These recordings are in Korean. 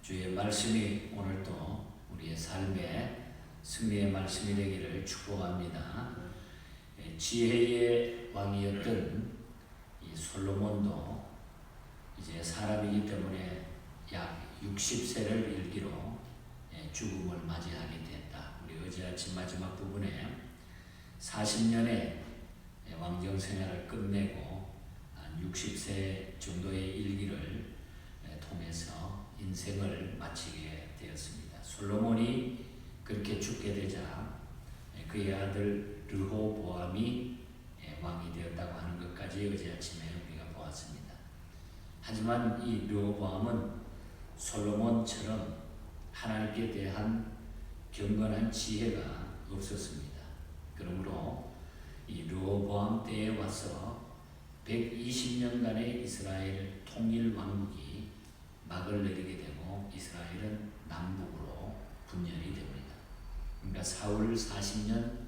주의 말씀이 오늘도 우리의 삶에 승리의 말씀이 되기를 축복합니다. 지혜의 왕이었던 이 솔로몬도 이제 사람이기 때문에 약 60세를 일기로 죽음을 맞이하게 됐다. 우리 어제 아침 마지막 부분에 40년의 왕정 생활을 끝내고 한 60세 정도의 일기를 통해서 인생을 마치게 되었습니다. 솔로몬이 그렇게 죽게 되자 그의 아들 르호보암이 왕이 되었다고 하는 것까지 어제 아침에 우리가 보았습니다. 하지만 이 르호보암은 솔로몬처럼 하나님께 대한 경건한 지혜가 없었습니다. 그러므로 이 르호보암 때에 와서 120년간의 이스라엘 통일 왕국이 막을 내리게 되고 이스라엘은 남북으로 분열이 됩니다. 그러니까 사울 40년,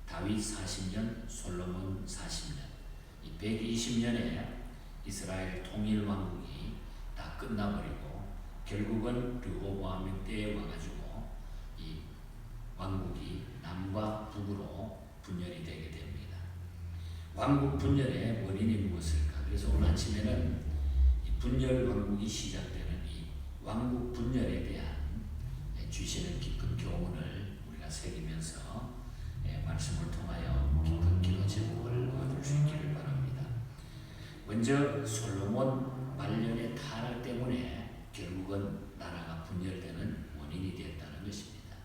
다윗 40년, 솔로몬 40년, 이 120년의 이스라엘 통일 왕국이 다 끝나버리고 결국은 르호보암 때에 와가지고 이 왕국이 남과 북으로 분열이 되게 됩니다. 왕국 분열의 원인이 무엇일까? 그래서 오늘 아침에는 이 분열 왕국이 시작되는 이 왕국 분열에 대한 주시는 깊은 교훈을 우리가 새기면서 말씀을 통하여 깊은 기도 제목을 얻을 수 있기를 바랍니다. 먼저 솔로몬 말년의 타락 때문에 결국은 나라가 분열되는 원인이 되었다는 것입니다.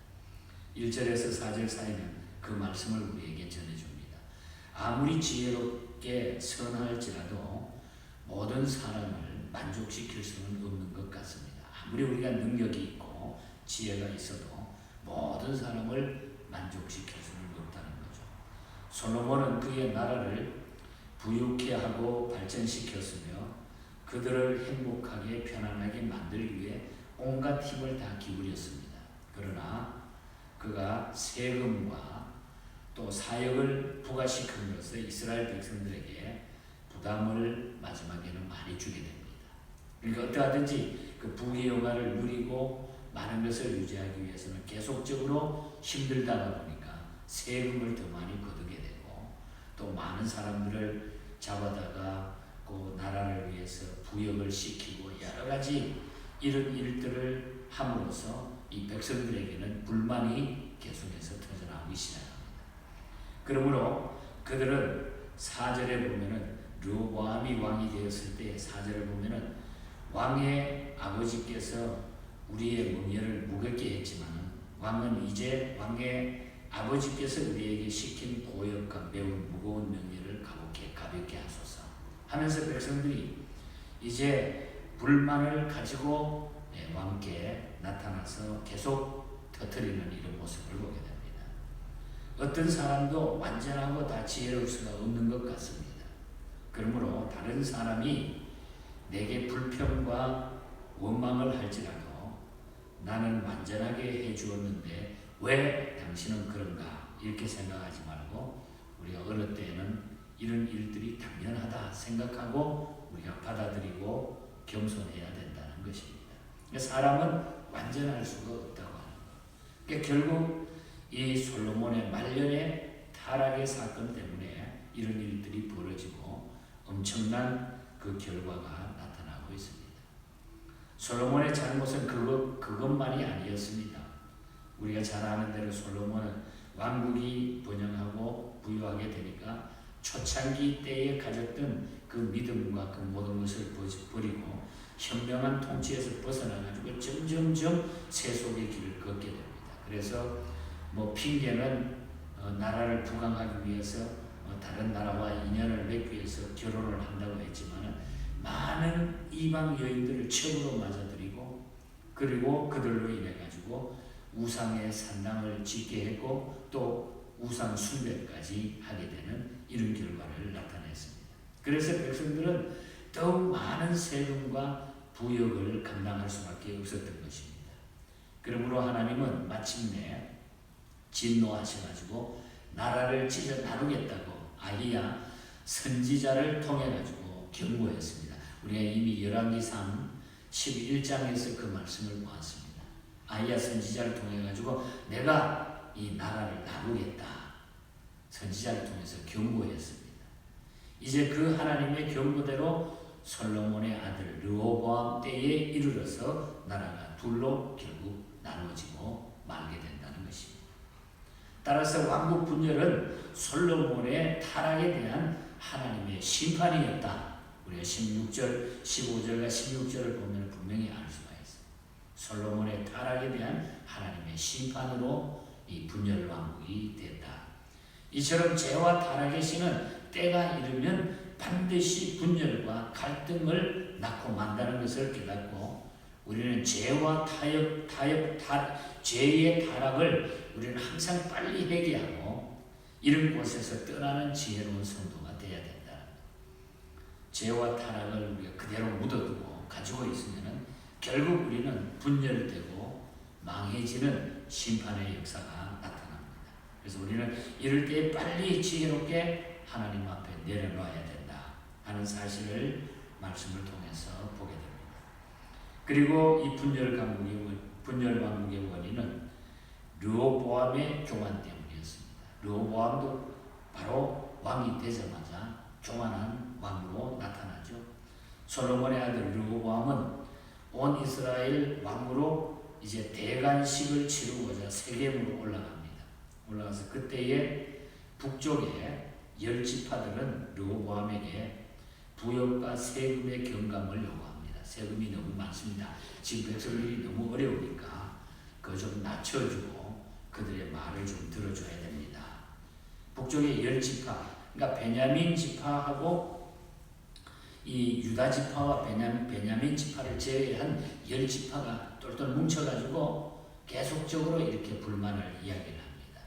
1절에서 4절 사이는 그 말씀을 우리에게 전해줍니다. 아무리 지혜롭게 선할지라도 모든 사람을 만족시킬 수는 없는 것 같습니다. 아무리 우리가 능력이 있고 지혜가 있어도 모든 사람을 만족시킬 수는 없다는 거죠. 솔로몬은 그의 나라를 부유케 하고 발전시켰으며 그들을 행복하게 편안하게 만들기 위해 온갖 힘을 다 기울였습니다. 그러나 그가 세금과 또 사역을 부과시킴으로써 이스라엘 백성들에게 부담을 마지막에는 많이 주게 됩니다. 그러니까 어떠하든지 그 부귀 영화를 누리고 많은 것을 유지하기 위해서는 계속적으로 힘들다가 보니까 세금을 더 많이 거두게 되고 또 많은 사람들을 잡아다가 그 나라를 위해서 부역을 시키고 여러 가지 이런 일들을 함으로써 이 백성들에게는 불만이 계속해서 터져나오기 시작합니다. 그러므로 그들은 4절에 보면은 르호보암이 왕이 되었을 때 4절을 보면은 왕의 아버지께서 우리의 멍에를 무겁게 했지만 왕은 이제 왕의 아버지께서 우리에게 시킨 고역과 매우 무거운 명예를 가볍게 하소서 하면서 백성들이 이제 불만을 가지고 왕께 나타나서 계속 터뜨리는 이런 모습을 보게 됩니다. 어떤 사람도 완전하고 다 지혜로울 수가 없는 것 같습니다. 그러므로 다른 사람이 내게 불평과 원망을 할지라도 나는 완전하게 해주었는데 왜 당신은 그런가 이렇게 생각하지 말고 우리가 어느 때에는 이런 일들이 당연하다 생각하고 우리가 받아들이고 겸손해야 된다는 것입니다. 사람은 완전할 수가 없다고 하는 것. 그러니까 결국 이 솔로몬의 말년의 타락의 사건 때문에 이런 일들이 벌어지고 엄청난 그 결과가 나타나고 있습니다. 솔로몬의 잘못은 그것만이 아니었습니다. 우리가 잘 아는 대로 솔로몬은 왕국이 번영하고 부유하게 되니까 초창기 때에 가졌던 그 믿음과 그 모든 것을 버리고 현명한 통치에서 벗어나가지고 점점점 세속의 길을 걷게 됩니다. 그래서 뭐 핑계는 나라를 부강하기 위해서 다른 나라와 인연을 맺기 위해서 결혼을 한다고 했지만 많은 이방 여인들을 첩으로 맞아들이고 그리고 그들로 인해 가지고 우상의 산당을 짓게 했고 또 우상 숭배까지 하게 되는 이런 결과를 나타냈습니다. 그래서 백성들은 더욱 많은 세금과 부역을 감당할 수밖에 없었던 것입니다. 그러므로 하나님은 마침내 진노하셔가지고 나라를 찢어 나누겠다고 아히야 선지자를 통해 가지고 경고했습니다. 우리가 이미 열왕기 3 11장에서 그 말씀을 보았습니다. 아이야 선지자를 통해 가지고 내가 이 나라를 나누겠다. 선지자를 통해서 경고했습니다. 이제 그 하나님의 경고대로 솔로몬의 아들 르호보암 때에 이르러서 나라가 둘로 결국 나누어지고 말게 된다는 것입니다. 따라서 왕국 분열은 솔로몬의 타락에 대한 하나님의 심판이었다. 우리가 16절, 15절과 16절을 보면 분명히 알 수가 있어요. 솔로몬의 타락에 대한 하나님의 심판으로 이 분열 왕국이 됐다. 이처럼 죄와 타락의 신은 때가 이르면 반드시 분열과 갈등을 낳고 만다는 것을 깨닫고 우리는 죄와 죄의 타락을 우리는 항상 빨리 회개하고 이런 곳에서 떠나는 지혜로운 성도가 되어야 된다. 죄와 타락을 우리가 그대로 묻어두고 가지고 있으면 결국 우리는 분열되고 망해지는 심판의 역사가 나타납니다. 그래서 우리는 이럴 때 빨리 지혜롭게 하나님 앞에 내려놔야 된다 하는 사실을 말씀을 통해서 보게 됩니다. 그리고 이 분열 왕국의 원인은 르호보암의 교만 때문이었습니다. 르호보암도 바로 왕이 되자마자 교만한 왕으로 나타나죠. 솔로몬의 아들 르호보암은 온 이스라엘 왕으로 이제 대관식을 치르고자 세겜으로 올라가서 그때의 북쪽의 10지파들은 르호보암에게 부역과 세금의 경감을 요구합니다. 세금이 너무 많습니다. 지금 백성들이 너무 어려우니까 그거 좀 낮춰주고 그들의 말을 좀 들어줘야 됩니다. 북쪽의 10지파, 그러니까 베냐민 지파하고 이 유다 지파와 베냐민 지파를 제외한 10지파가 똘똘 뭉쳐가지고 계속적으로 이렇게 불만을 이야기를 합니다.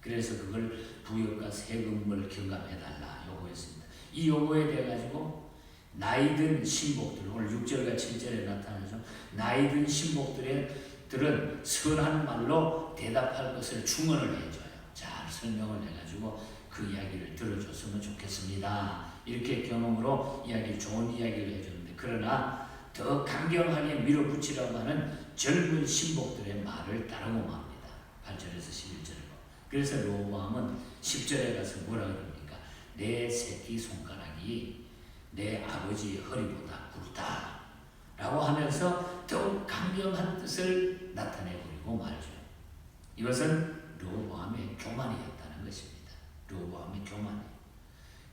그래서 그걸 부역과 세금을 경감해달라 요구했습니다. 이 요구에 대해 가지고 나이든 신복들, 오늘 6절과 7절에 나타나죠. 나이든 신복들은 선한 말로 대답할 것을 충언을 해줘요. 잘 설명을 해가지고 그 이야기를 들어줬으면 좋겠습니다. 이렇게 경험으로 좋은 이야기를 해주는데, 그러나 더 강경하게 밀어붙이라고 하는 젊은 신복들의 말을 따르고 맙니다. 8절에서 11절에. 그래서 르호보암은 10절에 가서 뭐라 그럽니까? 내 새끼 손가락이 내 아버지의 허리보다 굵다 라고 하면서 더욱 강경한 뜻을 나타내버리고 말죠. 이것은 르호보암의 교만이었다는 것입니다. 르호보암의 교만이에요.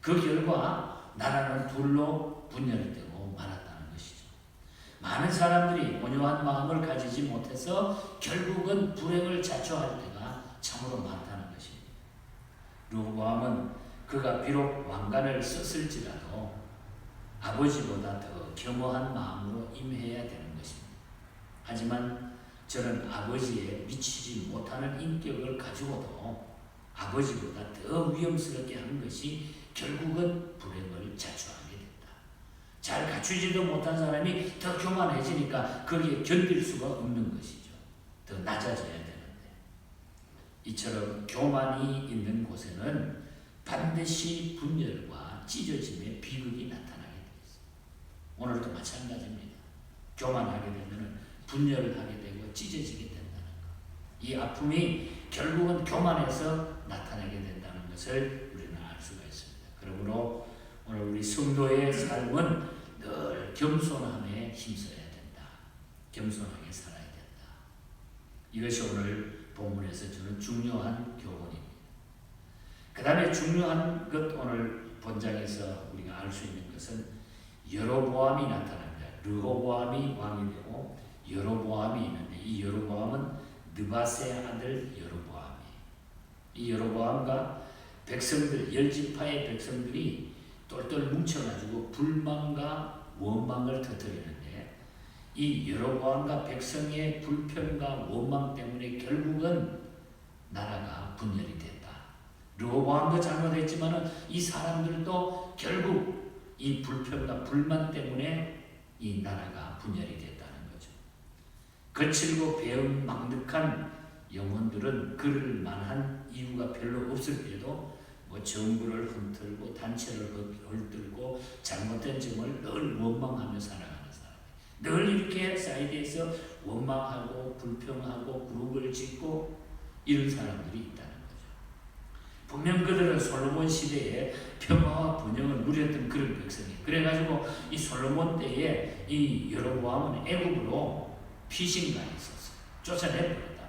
그 결과 나라는 둘로 분열되고 말았다는 것이죠. 많은 사람들이 온유한 마음을 가지지 못해서 결국은 불행을 자초할 때가 참으로 많다는 것입니다. 르호보암은 그가 비록 왕관을 썼을지라도 아버지보다 더 겸허한 마음으로 임해야 되는 것입니다. 하지만 저는 아버지에 미치지 못하는 인격을 가지고도 아버지보다 더 위험스럽게 한 것이 결국은 불행을 자초하게 된다. 잘 갖추지도 못한 사람이 더 교만해지니까 거기에 견딜 수가 없는 것이죠. 더 낮아져야 되는데. 이처럼 교만이 있는 곳에는 반드시 분열과 찢어짐의 비극이 나타나게 되어 있습니다. 오늘도 마찬가지입니다. 교만하게 되면 분열하게 되고 찢어지게 된다는 것. 이 아픔이 결국은 교만에서 나타나게 된다는 것을 우리는 알 수가 있습니다. 그러므로 오늘 우리 성도의 삶은 늘 겸손함에 힘써야 된다. 겸손하게 살아야 된다. 이것이 오늘 본문에서 저는 중요한 교훈입니다. 그 다음에 중요한 것, 오늘 본장에서 우리가 알 수 있는 것은 여로보암이 나타납니다. 르호보암이 왕이 되고 여로보암이 있는데, 이 여로보암은 느밧의 아들 여로보암이에요. 이 여로보암과 백성들, 10지파의 백성들이 똘똘 뭉쳐가지고 불만과 원망을 터뜨리는데, 이 여로보암과 백성의 불평과 원망 때문에 결국은 나라가 분열이 됐다. 르호보암도 잘못했지만 이 사람들도 결국 이 불평과 불만 때문에 이 나라가 분열이 됐다는 거죠. 거칠고 배은망덕한 영혼들은 그럴 만한 이유가 별로 없을 때도 뭐 정부를 흔들고 단체를 흔들고 잘못된 점을 늘 원망하며 살아가는 사람. 늘 이렇게 사이드에서 원망하고 불평하고 그룹을 짓고 이런 사람들이 있다는 거죠. 분명 그들은 솔로몬 시대에 평화와 번영을 누렸던 그런 백성이에요. 그래가지고 이 솔로몬 때에 이 여로보암은 애굽으로 피신가 있었어요. 쫓아내버렸다.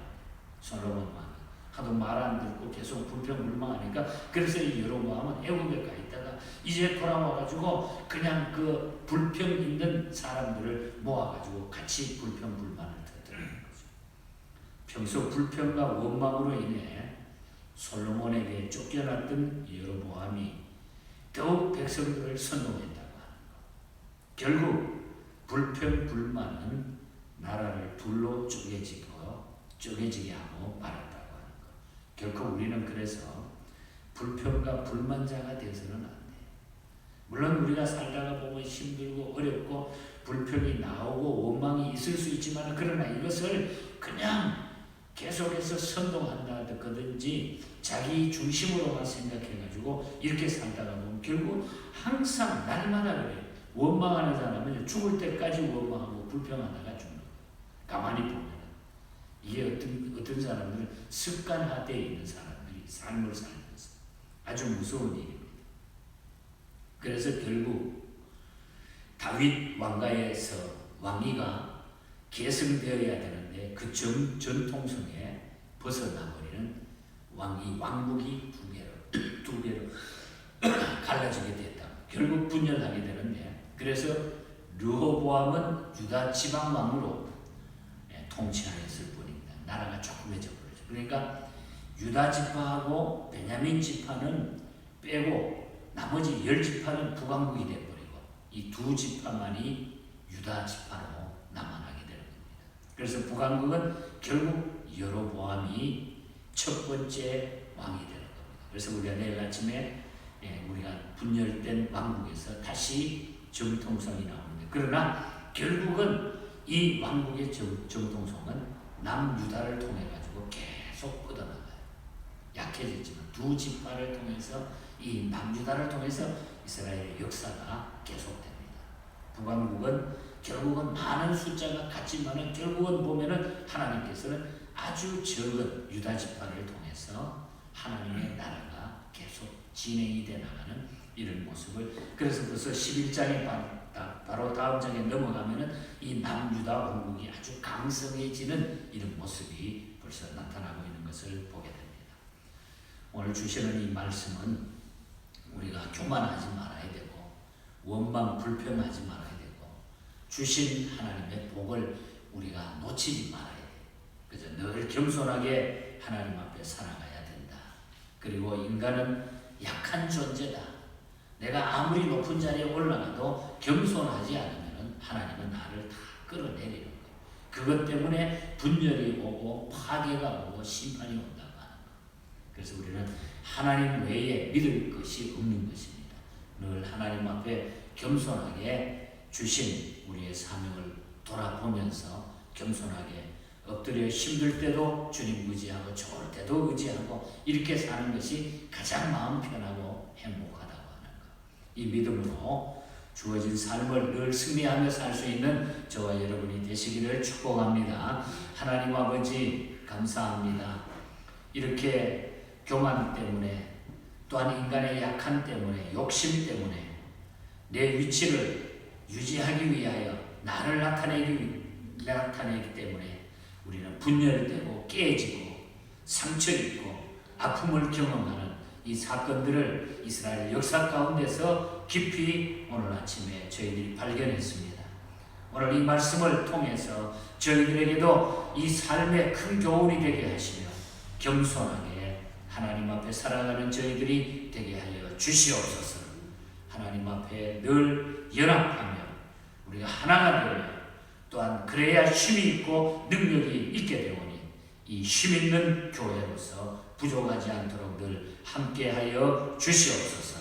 솔로몬 왕이 하도 말 안 듣고 계속 불평불만하니까 그래서 이 여로보암은 애굽에 가 있다가 이제 돌아와가지고 그냥 그 불평 있는 사람들을 모아가지고 같이 불평불만을 터뜨리는 거죠. 평소 불평과 원망으로 인해 솔로몬에게 쫓겨났던 여로보암이 더욱 백성들을 선동했다고 하는 것. 결국 불평불만은 나라를 둘로 쪼개지게 하고 말았다고 하는 것. 결코 우리는 그래서 불평과 불만자가 되어서는 안 돼요. 물론 우리가 살다가 보면 힘들고 어렵고 불평이 나오고 원망이 있을 수 있지만 그러나 이것을 그냥 계속해서 선동한다든지 자기 중심으로만 생각해가지고 이렇게 살다가 보면 결국 항상 날마다 그래요. 원망하는 사람은 죽을 때까지 원망하고 불평하다가 죽는 거예요. 가만히 보면 이게 어떤 사람들은 습관화되어 있는 사람들이 삶을 살면서 아주 무서운 일입니다. 그래서 결국 다윗 왕가에서 왕위가 계승되어야 되는데 그 전통성에 벗어나버리는 왕국이 두 개로 갈라지게 됐다. 결국 분열하게 되는데 그래서 르호보암은 유다 지방 왕으로 통치하였을 뿐입니다. 나라가 조그매져 버렸죠. 그러니까 유다 지파하고 베냐민 지파는 빼고 나머지 10지파는 북왕국이 되어버리고 이 두 지파만이 유다 지파로 남아나게 되는 겁니다. 그래서 북왕국은 결국 여로보암이 첫 번째 왕이 되는 겁니다. 그래서 우리가 내일 아침에 우리가 분열된 왕국에서 다시 정통성이 나옵니다. 그러나 결국은 이 왕국의 정통성은 남유다를 통해 가지고 계속 뻗어나가요. 약해졌지만 두 지파를 통해서 이 남유다를 통해서 이스라엘의 역사가 계속됩니다. 북왕국은 결국은 많은 숫자가 같지만은 결국은 보면은 하나님께서는 아주 적은 유다 지파를 통해서 하나님의 나라가 계속 진행이 돼 나가는 이런 모습을 그래서 벌써 11장에 바로 다음 장에 넘어가면은 이 남유다 왕국이 아주 강성해지는 이런 모습이 벌써 나타나고 있는 것을 보게 됩니다. 오늘 주시는 이 말씀은 우리가 교만하지 말아야 되고 원망 불평하지 말아야 되고 주신 하나님의 복을 우리가 놓치지 말아야 돼요. 그래서 늘 겸손하게 하나님 앞에 살아가야 된다. 그리고 인간은 약한 존재다. 내가 아무리 높은 자리에 올라가도 겸손하지 않으면 하나님은 나를 다 끌어내리는 거예요. 그것 때문에 분열이 오고 파괴가 오고 심판이 온다고 하는 거예요. 그래서 우리는 하나님 외에 믿을 것이 없는 것입니다. 늘 하나님 앞에 겸손하게 주신 우리의 사명을 돌아보면서 겸손하게 엎드려 힘들 때도 주님 의지하고 좋을 때도 의지하고 이렇게 사는 것이 가장 마음 편하고 행복하다고 하는 것. 이 믿음으로 주어진 삶을 늘 승리하며 살 수 있는 저와 여러분이 되시기를 축복합니다. 하나님 아버지 감사합니다. 이렇게 교만 때문에 또한 인간의 약한 때문에 욕심 때문에 내 위치를 유지하기 위하여 나를 나타내기 때문에 우리는 분열되고 깨지고 상처 입고 아픔을 경험하는 이 사건들을 이스라엘 역사 가운데서 깊이 오늘 아침에 저희들이 발견했습니다. 오늘 이 말씀을 통해서 저희들에게도 이 삶의 큰 교훈이 되게 하시며 겸손하게 하나님 앞에 살아가는 저희들이 되게 하여 주시옵소서. 하나님 앞에 늘 연합하며 우리가 하나가 되며 또한 그래야 힘이 있고 능력이 있게 되오니 이 힘 있는 교회로서 부족하지 않도록 늘 함께하여 주시옵소서.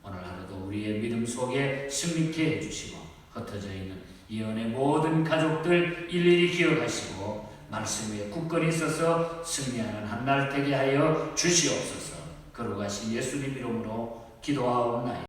오늘 하루도 우리의 믿음 속에 승리케 해주시고 흩어져 있는 이 은혜 모든 가족들 일일이 기억하시고 말씀에 굳건히 서서 승리하는 한날 되게 하여 주시옵소서. 거룩하신 예수님 이름으로 기도하옵나이다.